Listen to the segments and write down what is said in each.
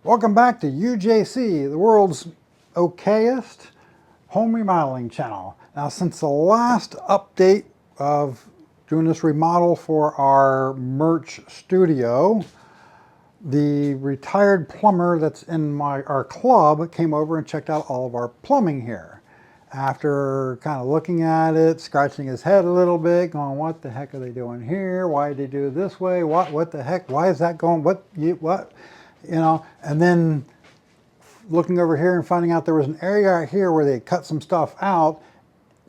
Welcome back to UJC, the world's okayest home remodeling channel. Now, since the last update of doing this remodel for our merch studio, the retired plumber that's in our club came over and checked out all of our plumbing here. After kind of looking at it, scratching his head a little bit, going, what the heck are they doing here? Why did they do it this way? What the heck? Why is that going? What? You know, and then looking over here and finding out there was an area out here where they cut some stuff out,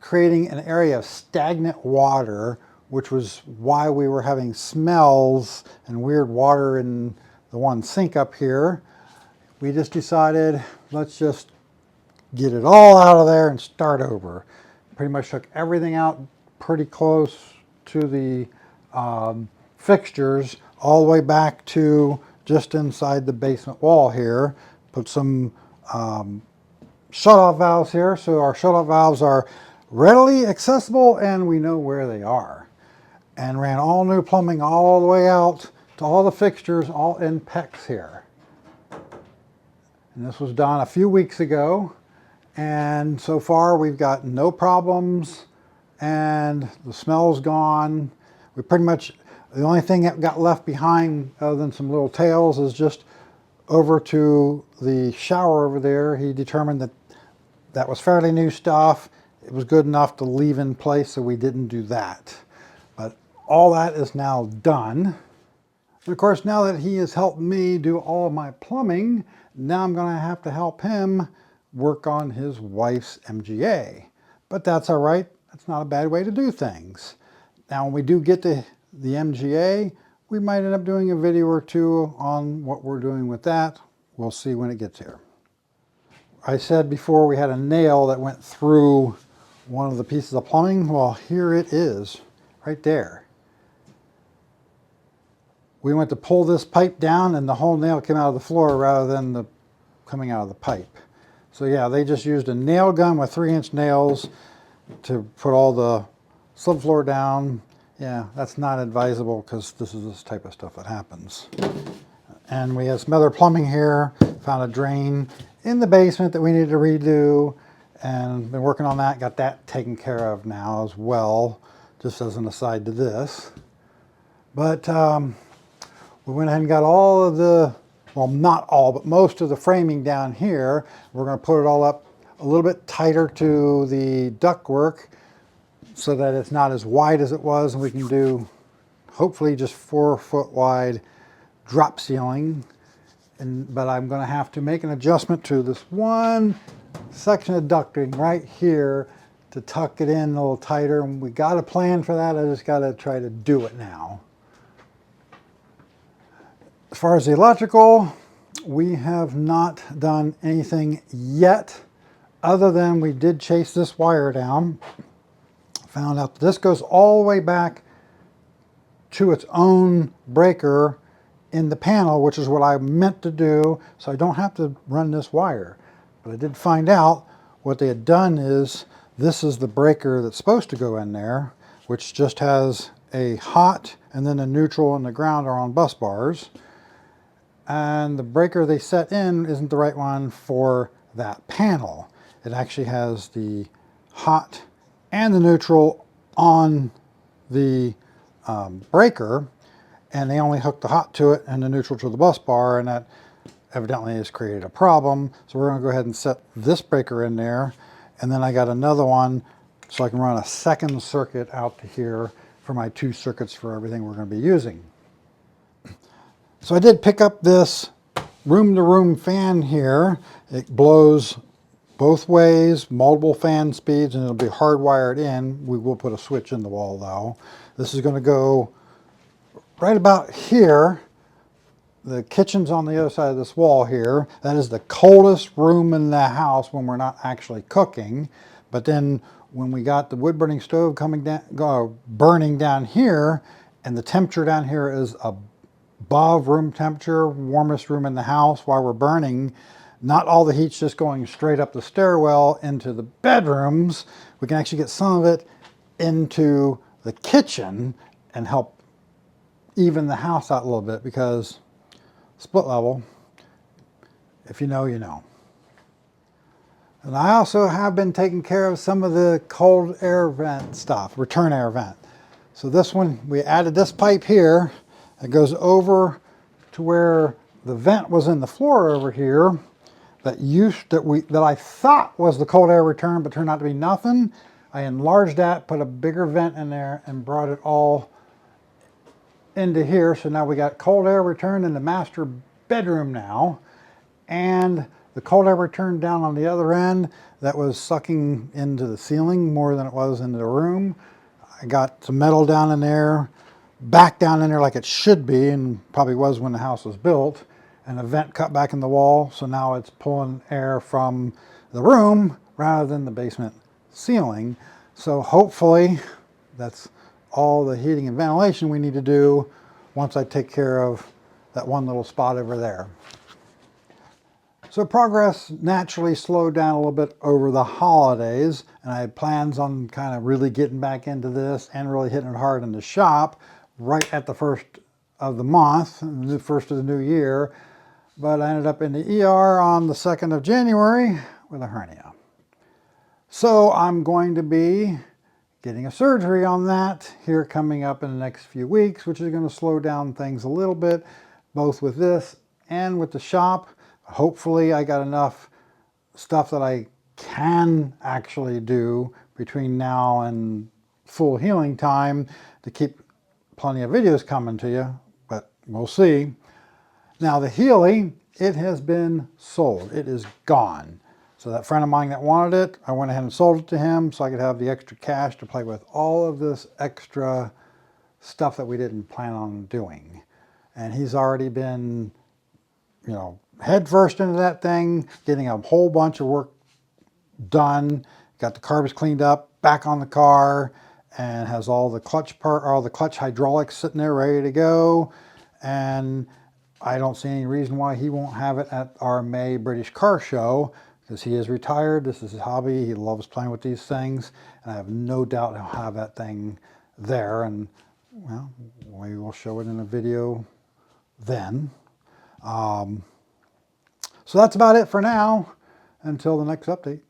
creating an area of stagnant water, which was why we were having smells and weird water in the one sink up here. We just decided, let's just get it all out of there and start over. Pretty much took everything out pretty close to the fixtures, all the way back to just inside the basement wall here. Put some shut-off valves here, so our shut-off valves are readily accessible and we know where they are. And ran all new plumbing all the way out to all the fixtures, all in PEX here. And this was done a few weeks ago, and so far we've got no problems and the smell's gone. We pretty much, the only thing that got left behind other than some little tails is just over to the shower over there. He determined that that was fairly new stuff. It was good enough to leave in place, so we didn't do that. But all that is now done. And of course, now that he has helped me do all of my plumbing, now I'm going to have to help him work on his wife's MGA. But that's all right. That's not a bad way to do things. Now, when we do get to the MGA, we might end up doing a video or two on what we're doing with that. We'll see when it gets here. I said before we had a nail that went through one of the pieces of plumbing. Well, here it is, right there. We went to pull this pipe down and the whole nail came out of the floor rather than coming out of the pipe. So yeah, they just used a nail gun with 3-inch nails to put all the subfloor down. Yeah, that's not advisable because this is this type of stuff that happens. And we have some other plumbing here. Found a drain in the basement that we needed to redo, and been working on that. Got that taken care of now as well, just as an aside to this. But we went ahead and got all of the, well, not all, but most of the framing down here. We're going to put it all up a little bit tighter to the ductwork, so that it's not as wide as it was, and we can do hopefully just 4-foot wide drop ceiling. But I'm going to have to make an adjustment to this one section of ducting right here to tuck it in a little tighter, and we got a plan for that. I just got to try to do it now. As far as the electrical, we have not done anything yet, other than we did chase this wire down. Found out that this goes all the way back to its own breaker in the panel, which is what I meant to do, so I don't have to run this wire. But I did find out what they had done is, this is the breaker that's supposed to go in there, which just has a hot and then a neutral and the ground are on bus bars. And the breaker they set in isn't the right one for that panel. It actually has the hot and the neutral on the breaker, and they only hook the hot to it and the neutral to the bus bar, and that evidently has created a problem. So we're going to go ahead and set this breaker in there, and then I got another one so I can run a second circuit out to here for my 2 circuits for everything we're going to be using. So I did pick up this room-to-room fan here. It blows both ways, multiple fan speeds, and it'll be hardwired in. We will put a switch in the wall though. This is going to go right about here. The kitchen's on the other side of this wall here. That is the coldest room in the house when we're not actually cooking. But then when we got the wood burning stove coming down, burning down here, and the temperature down here is above room temperature, warmest room in the house while we're burning, not all the heat's just going straight up the stairwell into the bedrooms. We can actually get some of it into the kitchen and help even the house out a little bit, because split level, If you know, you know. And I also have been taking care of some of the cold air vent stuff, return air vent. So this one, we added this pipe here. It goes over to where the vent was in the floor over here that I thought was the cold air return, but turned out to be nothing. I enlarged that, put a bigger vent in there, and brought it all into here. So now we got cold air return in the master bedroom now, and the cold air return down on the other end that was sucking into the ceiling more than it was into the room. I got some metal down in there, back down in there like it should be, and probably was when the house was built, and a vent cut back in the wall, so now it's pulling air from the room rather than the basement ceiling. So hopefully that's all the heating and ventilation we need to do once I take care of that one little spot over there. So progress naturally slowed down a little bit over the holidays, and I had plans on kind of really getting back into this and really hitting it hard in the shop right at the first of the month, the first of the new year. But I ended up in the ER on the 2nd of January with a hernia. So I'm going to be getting a surgery on that here coming up in the next few weeks, which is going to slow down things a little bit, both with this and with the shop. Hopefully I got enough stuff that I can actually do between now and full healing time to keep plenty of videos coming to you, but we'll see. Now the Healey, it has been sold. It is gone. So that friend of mine that wanted it, I went ahead and sold it to him so I could have the extra cash to play with all of this extra stuff that we didn't plan on doing. And he's already been, you know, head first into that thing, getting a whole bunch of work done, got the carbons cleaned up, back on the car, and has all the clutch hydraulics sitting there ready to go. And I don't see any reason why he won't have it at our May British Car Show, because he is retired. This is his hobby. He loves playing with these things, and I have no doubt he'll have that thing there. And well, we will show it in a video then. So that's about it for now, until the next update.